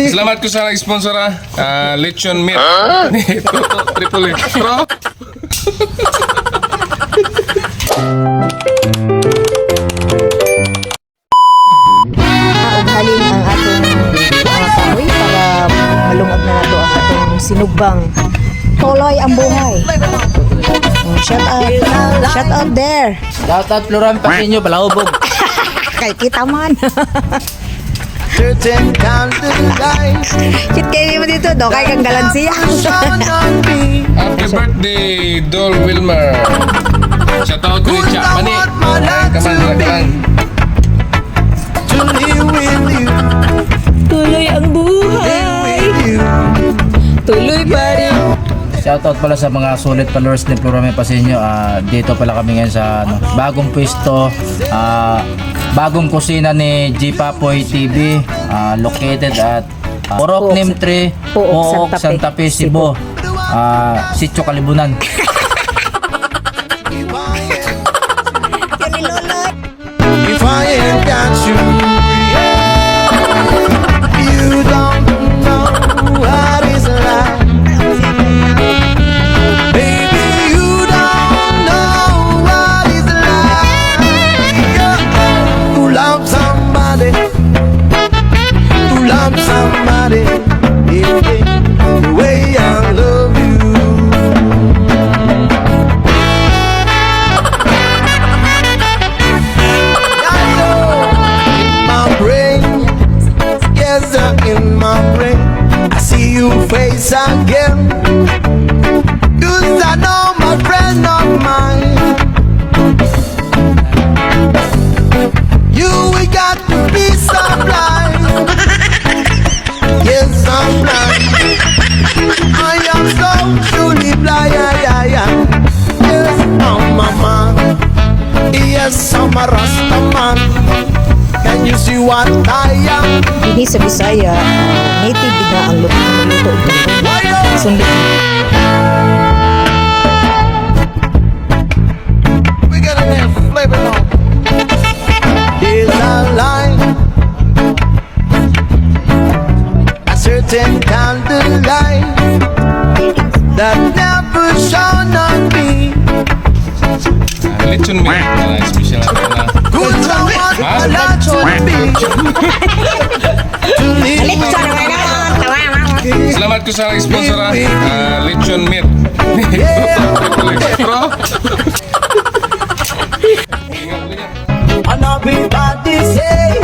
Salamat ko sa sponsor Lechon Meat. Toto, Triple Pro. Halin ang atong kahoy para malungag na nato ang atong sinugbang tuloy ang buhay. Shout out there. Shout out Floran Pasinyo, Balahubog. Kay kita man. Certain candle lights Chit kayo mo dito, do kay kang galansiya. shone on me. Happy birthday, Dol Wilmer. Shout out to Could Chapani. I want my life Kaman to be lagyan. to live with you, Tuloy ang buhay. with you. Tuloy pa rin. Shoutout pala sa mga solid followers ni Floran Pasinyo. Dito pala kami ngayon sa bagong pwesto, bagong kusina ni G Papoy TV, located at Porok Nimtre, Pook, Santa Fe, Cebu, Sitio Kalibunan. If I ain't got you, you don't know what is life. Baby, you don't know what is life. Who loves somebody, who loves somebody, the way I love you. In my brain, I see you face again. 'Cause I know my friend of mine. You we got to be so blind. Yes, I'm blind. I am so truly blind. Yes, I'm a man. Yes, I'm a Rasta man. Can you see what I am? Hindi sa Bisaya, native din na ang luto ito. Sundin. We got a little flavor now. There's a line, a certain candlelight that never shone on me. Lechon Meat. Special natin na. Good I want a lot to be. To live Salamat ko sa sponsor Lechon Meat. Triple Pro. and everybody say